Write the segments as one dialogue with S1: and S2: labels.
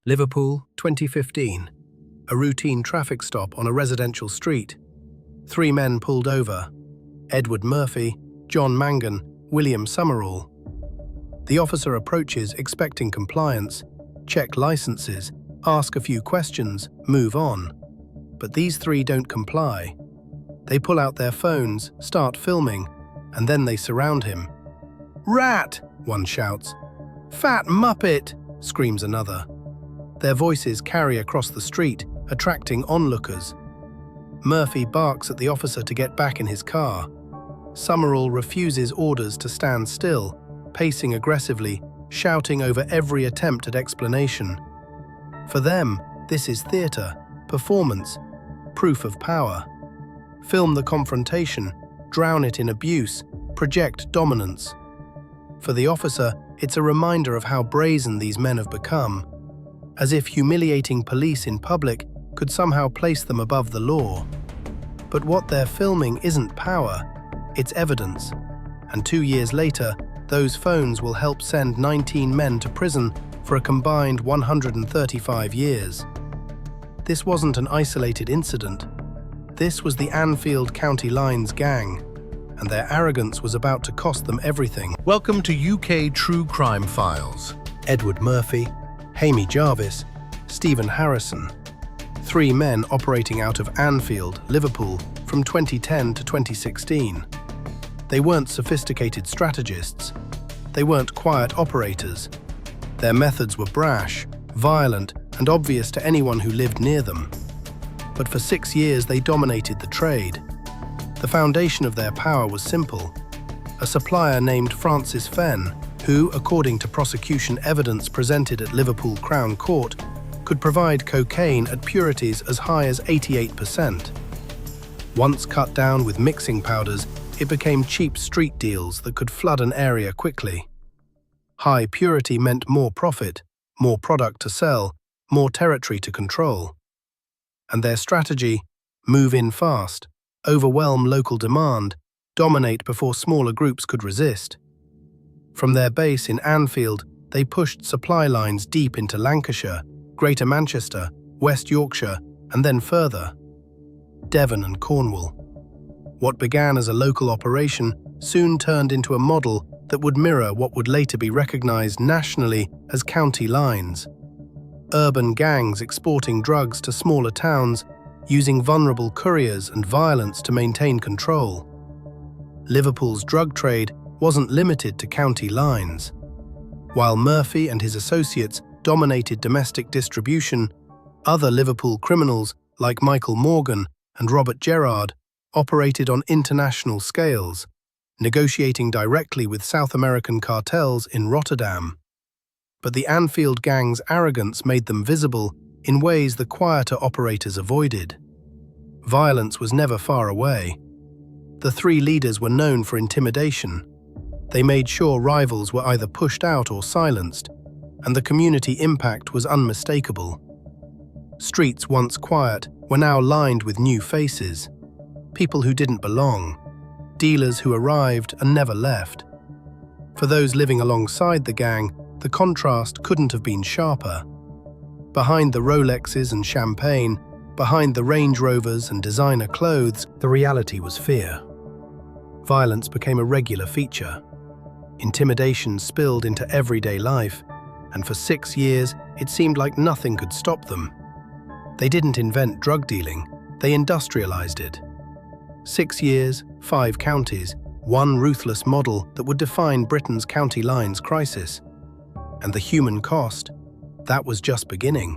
S1: Liverpool, 2015. A routine traffic stop on a residential street. 3 men pulled over. Edward Murphy, John Mangan, William Summerall. The officer approaches expecting compliance, check licenses, ask a few questions, move on. But these 3 don't comply. They pull out their phones, start filming, and then they surround him. "Rat!" one shouts. "Fat muppet!" screams another. Their voices carry across the street, attracting onlookers. Murphy barks at the officer to get back in his car. Summerall refuses orders to stand still, pacing aggressively, shouting over every attempt at explanation. For them, this is theatre, performance, proof of power. Film the confrontation, drown it in abuse, project dominance. For the officer, it's a reminder of how brazen these men have become, as if humiliating police in public could somehow place them above the law. But what they're filming isn't power, it's evidence. And 2 years later, those phones will help send 19 men to prison for a combined 135 years. This wasn't an isolated incident. This was the Anfield County Lines gang, and their arrogance was about to cost them everything.
S2: Welcome to UK True Crime Files.
S1: Edward Murphy, Haimey Jarvis, Stephen Harrison. 3 men operating out of Anfield, Liverpool, from 2010 to 2016. They weren't sophisticated strategists. They weren't quiet operators. Their methods were brash, violent, and obvious to anyone who lived near them. But for 6 years they dominated the trade. The foundation of their power was simple. A supplier named Francis Fen, who, according to prosecution evidence presented at Liverpool Crown Court, could provide cocaine at purities as high as 88%. Once cut down with mixing powders, it became cheap street deals that could flood an area quickly. High purity meant more profit, more product to sell, more territory to control. And their strategy: move in fast, overwhelm local demand, dominate before smaller groups could resist. From their base in Anfield, they pushed supply lines deep into Lancashire, Greater Manchester, West Yorkshire, and then further. Devon and Cornwall. What began as a local operation soon turned into a model that would mirror what would later be recognised nationally as county lines. Urban gangs exporting drugs to smaller towns, using vulnerable couriers and violence to maintain control. Liverpool's drug trade wasn't limited to county lines. While Murphy and his associates dominated domestic distribution, other Liverpool criminals like Michael Morgan and Robert Gerrard operated on international scales, negotiating directly with South American cartels in Rotterdam. But the Anfield gang's arrogance made them visible in ways the quieter operators avoided. Violence was never far away. The 3 leaders were known for intimidation. They made sure rivals were either pushed out or silenced, and the community impact was unmistakable. Streets once quiet were now lined with new faces, people who didn't belong, dealers who arrived and never left. For those living alongside the gang, the contrast couldn't have been sharper. Behind the Rolexes and champagne, behind the Range Rovers and designer clothes, the reality was fear. Violence became a regular feature. Intimidation spilled into everyday life, and for 6 years, it seemed like nothing could stop them. They didn't invent drug dealing, they industrialized it. 6 years, 5 counties, one ruthless model that would define Britain's county lines crisis. And the human cost, that was just beginning.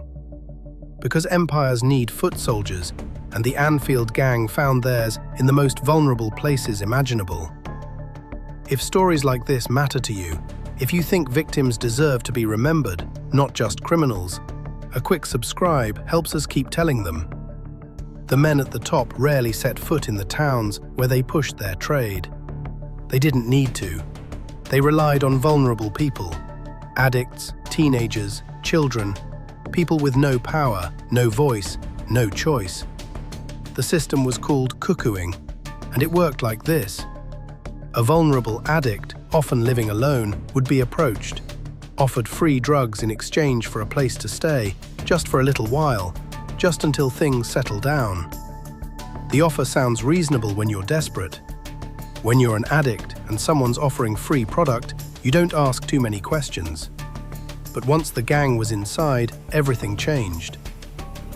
S1: Because empires need foot soldiers, and the Anfield gang found theirs in the most vulnerable places imaginable. If stories like this matter to you, if you think victims deserve to be remembered, not just criminals, a quick subscribe helps us keep telling them. The men at the top rarely set foot in the towns where they pushed their trade. They didn't need to. They relied on vulnerable people: addicts, teenagers, children, people with no power, no voice, no choice. The system was called cuckooing, and it worked like this. A vulnerable addict, often living alone, would be approached, offered free drugs in exchange for a place to stay, just for a little while, just until things settle down. The offer sounds reasonable when you're desperate. When you're an addict and someone's offering free product, you don't ask too many questions. But once the gang was inside, everything changed.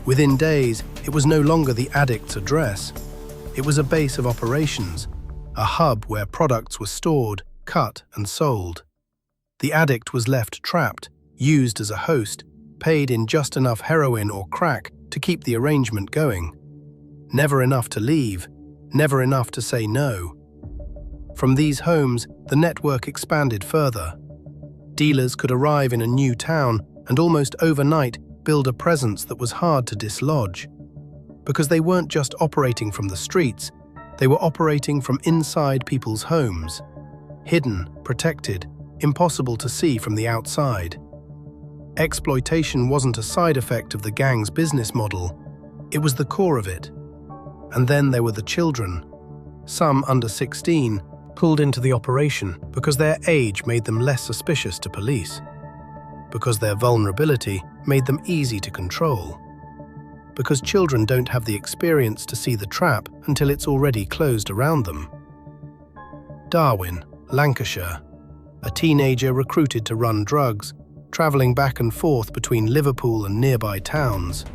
S1: Within days, it was no longer the addict's address. It was a base of operations, a hub where products were stored, cut, and sold. The addict was left trapped, used as a host, paid in just enough heroin or crack to keep the arrangement going. Never enough to leave, never enough to say no. From these homes, the network expanded further. Dealers could arrive in a new town and almost overnight build a presence that was hard to dislodge. Because they weren't just operating from the streets, they were operating from inside people's homes. Hidden, protected, impossible to see from the outside. Exploitation wasn't a side effect of the gang's business model, it was the core of it. And then there were the children. Some under 16 pulled into the operation because their age made them less suspicious to police, because their vulnerability made them easy to control, because children don't have the experience to see the trap until it's already closed around them. Darwin, Lancashire. A teenager recruited to run drugs, travelling back and forth between Liverpool and nearby towns.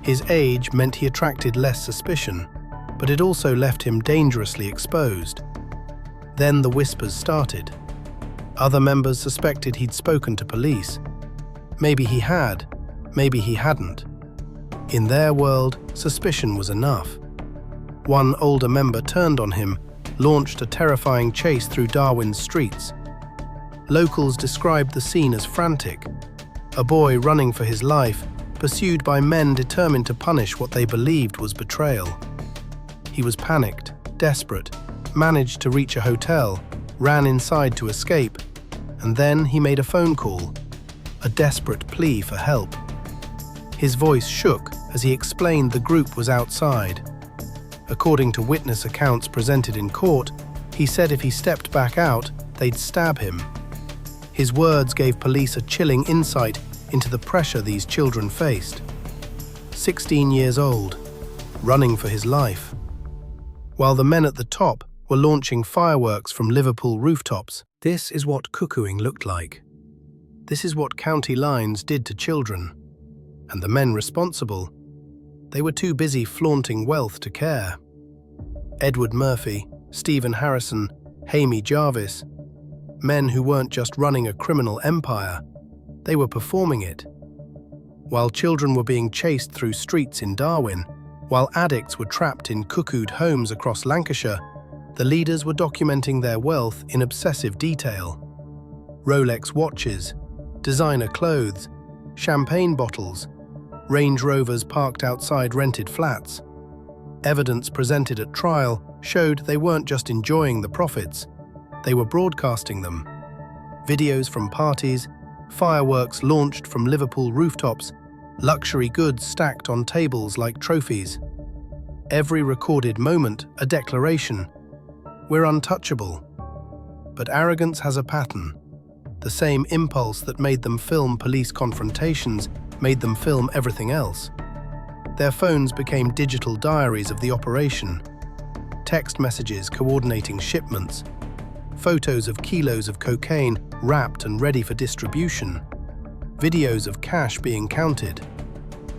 S1: His age meant he attracted less suspicion, but it also left him dangerously exposed. Then the whispers started. Other members suspected he'd spoken to police. Maybe he had, maybe he hadn't. In their world, suspicion was enough. One older member turned on him, launched a terrifying chase through Darwin's streets. Locals described the scene as frantic. A boy running for his life, pursued by men determined to punish what they believed was betrayal. He was panicked, desperate, managed to reach a hotel, ran inside to escape, and then he made a phone call, a desperate plea for help. His voice shook as he explained the group was outside. According to witness accounts presented in court, he said if he stepped back out, they'd stab him. His words gave police a chilling insight into the pressure these children faced. 16 years old, running for his life. While the men at the top were launching fireworks from Liverpool rooftops, this is what cuckooing looked like. This is what county lines did to children. And the men responsible, they were too busy flaunting wealth to care. Edward Murphy, Stephen Harrison, Haimey Jarvis, men who weren't just running a criminal empire, they were performing it. While children were being chased through streets in Darwin, while addicts were trapped in cuckooed homes across Lancashire, the leaders were documenting their wealth in obsessive detail. Rolex watches, designer clothes, champagne bottles, Range Rovers parked outside rented flats. Evidence presented at trial showed they weren't just enjoying the profits, they were broadcasting them. Videos from parties, fireworks launched from Liverpool rooftops, luxury goods stacked on tables like trophies. Every recorded moment a declaration. We're untouchable. But Arrogance has a pattern. The same impulse that made them film police confrontations made them film everything else. Their phones became digital diaries of the operation. Text messages coordinating shipments. Photos of kilos of cocaine wrapped and ready for distribution. Videos of cash being counted.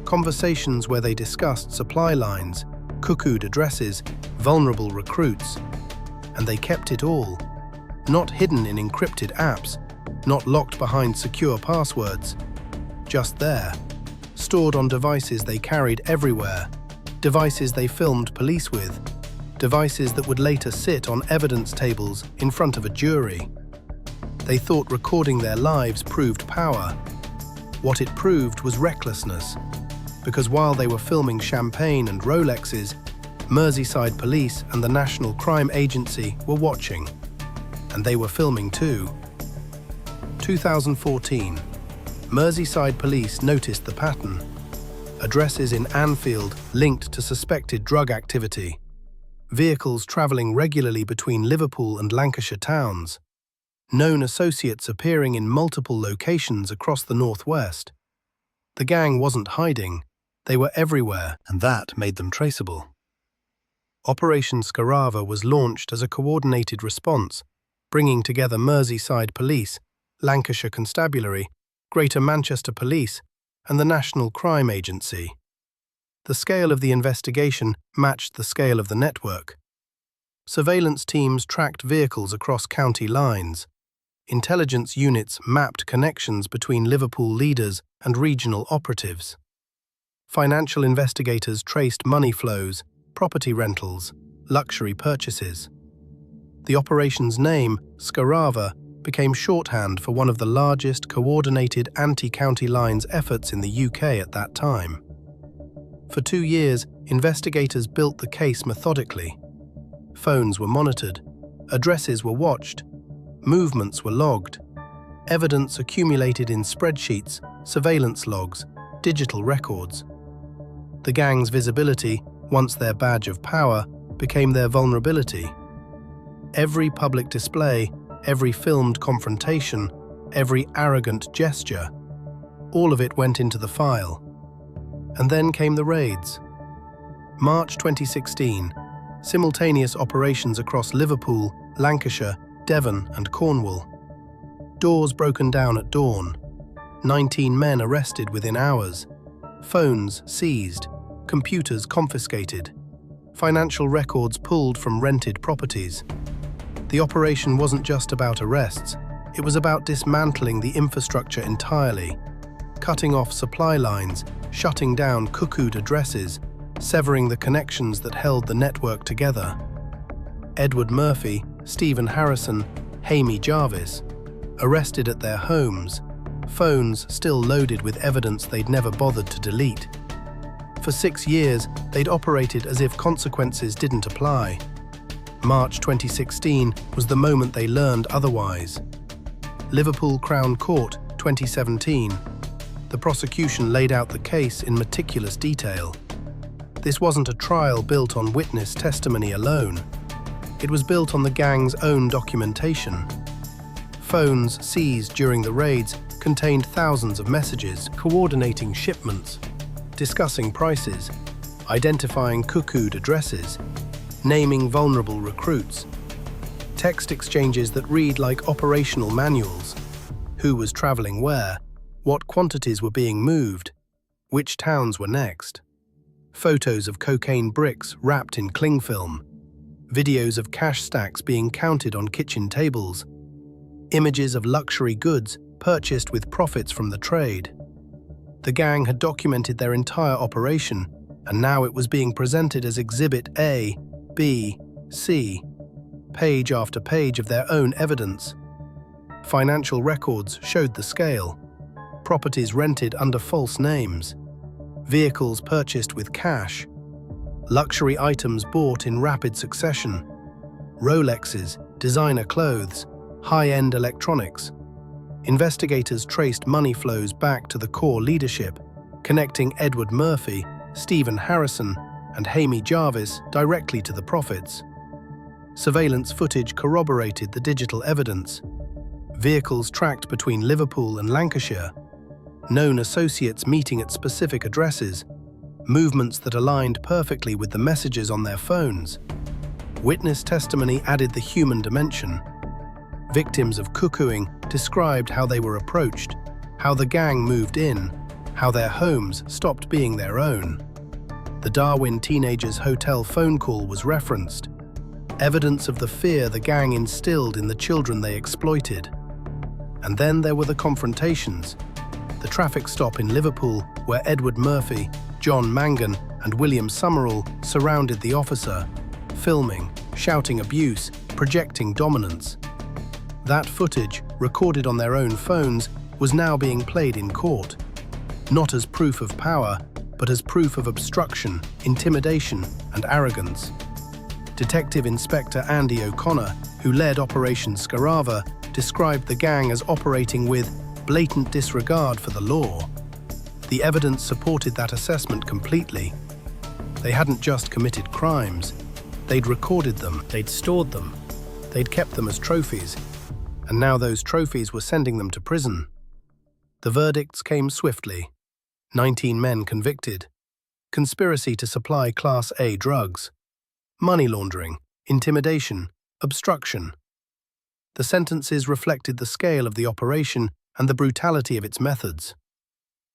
S1: Conversations where they discussed supply lines, cuckooed addresses, vulnerable recruits. And they kept it all. Not hidden in encrypted apps, not locked behind secure passwords. Just there, stored on devices they carried everywhere, devices they filmed police with, devices that would later sit on evidence tables in front of a jury. They thought recording their lives proved power. What it proved was recklessness, because while they were filming champagne and Rolexes, Merseyside Police and the National Crime Agency were watching. And they were filming too. 2014. Merseyside Police noticed the pattern. Addresses in Anfield linked to suspected drug activity. Vehicles travelling regularly between Liverpool and Lancashire towns. known associates appearing in multiple locations across the northwest. The gang wasn't hiding, they were everywhere, and that made them traceable. Operation Skarava was launched as a coordinated response, bringing together Merseyside Police, Lancashire Constabulary, Greater Manchester Police, and the National Crime Agency. The scale of the investigation matched the scale of the network. Surveillance teams tracked vehicles across county lines. Intelligence units mapped connections between Liverpool leaders and regional operatives. Financial investigators traced money flows, property rentals, luxury purchases. The operation's name, Skarava, became shorthand for one of the largest coordinated anti-county lines efforts in the UK at that time. For 2 years, investigators built the case methodically. Phones were monitored, addresses were watched, movements were logged, evidence accumulated in spreadsheets, surveillance logs, digital records. The gang's visibility, once their badge of power, became their vulnerability. Every public display, every filmed confrontation, every arrogant gesture, all of it went into the file. And then came the raids. March 2016, simultaneous operations across Liverpool, Lancashire, Devon and Cornwall. Doors broken down at dawn. 19 men arrested within hours. Phones seized. Computers confiscated. Financial records pulled from rented properties. The operation wasn't just about arrests, it was about dismantling the infrastructure entirely, cutting off supply lines, shutting down cuckooed addresses, severing the connections that held the network together. Edward Murphy, Stephen Harrison, Haimey Jarvis, arrested at their homes, phones still loaded with evidence they'd never bothered to delete. For 6 years, they'd operated as if consequences didn't apply. March 2016 was the moment they learned otherwise. Liverpool Crown Court, 2017. The prosecution laid out the case in meticulous detail. This wasn't a trial built on witness testimony alone. It was built on the gang's own documentation. Phones seized during the raids contained thousands of messages coordinating shipments, discussing prices, identifying cuckooed addresses, naming vulnerable recruits, text exchanges that read like operational manuals, who was travelling where, what quantities were being moved, which towns were next, photos of cocaine bricks wrapped in cling film, videos of cash stacks being counted on kitchen tables, images of luxury goods purchased with profits from the trade. The gang had documented their entire operation, and now it was being presented as Exhibit A, B, C, page after page of their own evidence. Financial records showed the scale. Properties rented under false names. Vehicles purchased with cash. Luxury items bought in rapid succession. Rolexes, designer clothes, high-end electronics. Investigators traced money flows back to the core leadership, connecting Edward Murphy, Stephen Harrison, and Haimey Jarvis directly to the profits. Surveillance footage corroborated the digital evidence. Vehicles tracked between Liverpool and Lancashire. Known associates meeting at specific addresses. Movements that aligned perfectly with the messages on their phones. Witness testimony added the human dimension. Victims of cuckooing described how they were approached, how the gang moved in, how their homes stopped being their own. The Darwin teenagers' hotel phone call was referenced, evidence of the fear the gang instilled in the children they exploited. And then there were the confrontations. The traffic stop in Liverpool where Edward Murphy, John Mangan and William Summerall surrounded the officer, filming, shouting abuse, projecting dominance. That footage, recorded on their own phones, was now being played in court, not as proof of power, but as proof of obstruction, intimidation, and arrogance. Detective Inspector Andy O'Connor, who led Operation Skarava, described the gang as operating with blatant disregard for the law. The evidence supported that assessment completely. They hadn't just committed crimes, they'd recorded them, they'd stored them, they'd kept them as trophies. and now those trophies were sending them to prison. The verdicts came swiftly. 19 men convicted. Conspiracy to supply Class A drugs. Money laundering, intimidation, obstruction. The sentences reflected the scale of the operation and the brutality of its methods.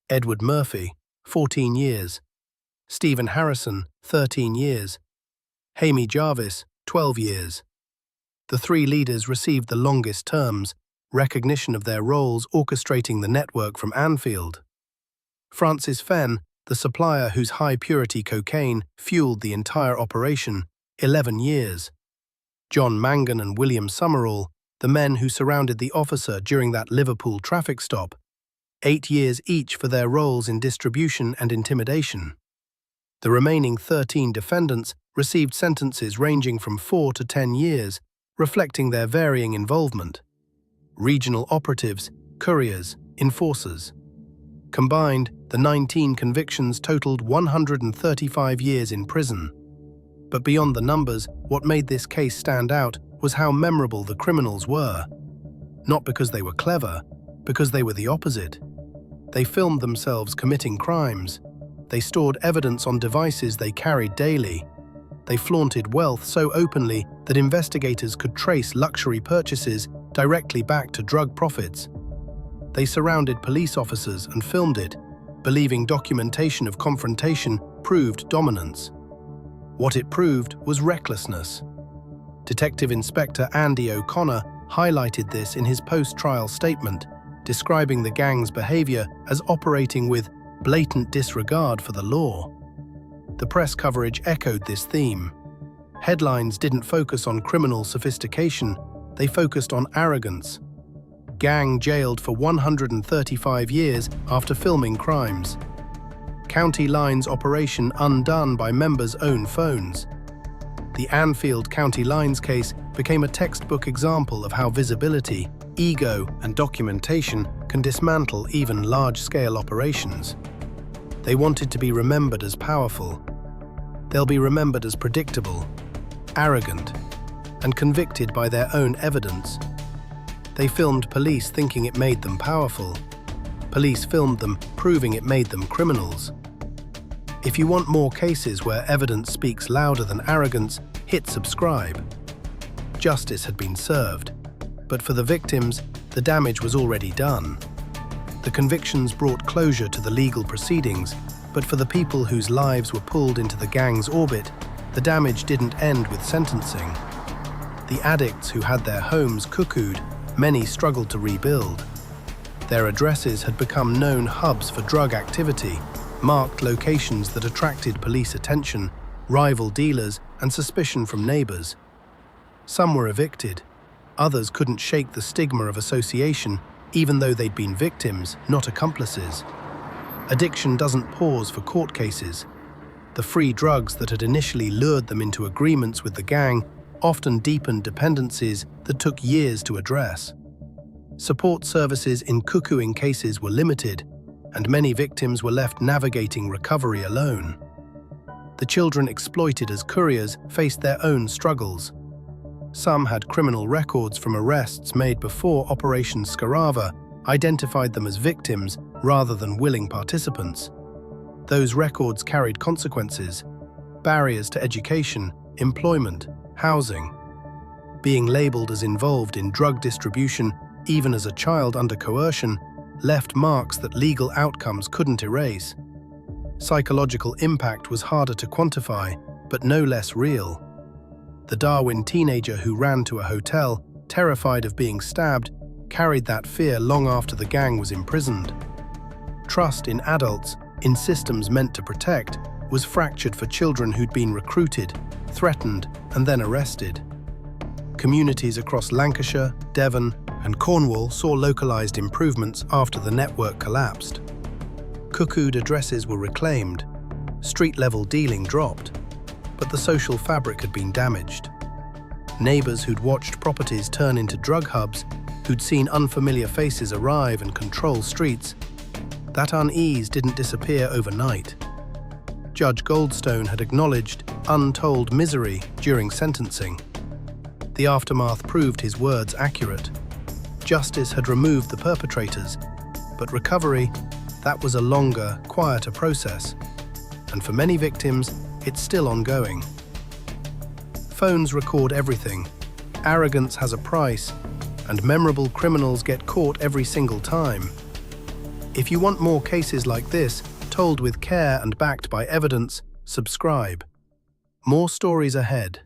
S1: Edward Murphy, 14 years. Stephen Harrison, 13 years. Haimey Jarvis, 12 years. The three leaders received the longest terms, recognition of their roles orchestrating the network from Anfield. Francis Fen, the supplier whose high-purity cocaine fueled the entire operation, 11 years. John Mangan and William Summerall, the men who surrounded the officer during that Liverpool traffic stop, 8 years each for their roles in distribution and intimidation. The remaining 13 defendants received sentences ranging from 4 to 10 years, reflecting their varying involvement. Regional operatives, couriers, enforcers. Combined, the 19 convictions totaled 135 years in prison. But beyond the numbers, what made this case stand out was how memorable the criminals were. Not because they were clever, because they were the opposite. They filmed themselves committing crimes. They stored evidence on devices they carried daily. They flaunted wealth so openly that investigators could trace luxury purchases directly back to drug profits. They surrounded police officers and filmed it, believing documentation of confrontation proved dominance. What it proved was recklessness. Detective Inspector Andy O'Connor highlighted this in his post-trial statement, describing the gang's behavior as operating with blatant disregard for the law. The press coverage echoed this theme. Headlines didn't focus on criminal sophistication, they focused on arrogance. Gang jailed for 135 years after filming crimes. County Lines operation undone by members' own phones. The Anfield County Lines case became a textbook example of how visibility, ego, and documentation can dismantle even large-scale operations. They wanted to be remembered as powerful. They'll be remembered as predictable, arrogant, and convicted by their own evidence. They filmed police thinking it made them powerful. Police filmed them proving it made them criminals. If you want more cases where evidence speaks louder than arrogance, hit subscribe. Justice had been served, but for the victims, the damage was already done. The convictions brought closure to the legal proceedings, but for the people whose lives were pulled into the gang's orbit, the damage didn't end with sentencing. The addicts who had their homes cuckooed, many struggled to rebuild. Their addresses had become known hubs for drug activity, marked locations that attracted police attention, rival dealers, and suspicion from neighbors. Some were evicted. Others couldn't shake the stigma of association, even though they'd been victims, not accomplices. Addiction doesn't pause for court cases. The free drugs that had initially lured them into agreements with the gang often deepened dependencies that took years to address. Support services in cuckooing cases were limited, and many victims were left navigating recovery alone. The children exploited as couriers faced their own struggles. Some had criminal records from arrests made before Operation Skarava identified them as victims rather than willing participants. Those records carried consequences, barriers to education, employment, housing. Being labeled as involved in drug distribution, even as a child under coercion, left marks that legal outcomes couldn't erase. Psychological impact was harder to quantify, but no less real. The Darwin teenager who ran to a hotel, terrified of being stabbed, carried that fear long after the gang was imprisoned. Trust in adults, in systems meant to protect, was fractured for children who'd been recruited, threatened, and then arrested. Communities across Lancashire, Devon, and Cornwall saw localized improvements after the network collapsed. Cuckooed addresses were reclaimed, street-level dealing dropped, but the social fabric had been damaged. Neighbors who'd watched properties turn into drug hubs, who'd seen unfamiliar faces arrive and control streets, that unease didn't disappear overnight. Judge Goldstone had acknowledged untold misery during sentencing. The aftermath proved his words accurate. Justice had removed the perpetrators, but recovery, that was a longer, quieter process. And for many victims, it's still ongoing. Phones record everything. Arrogance has a price, and memorable criminals get caught every single time. If you want more cases like this, told with care and backed by evidence, subscribe. More stories ahead.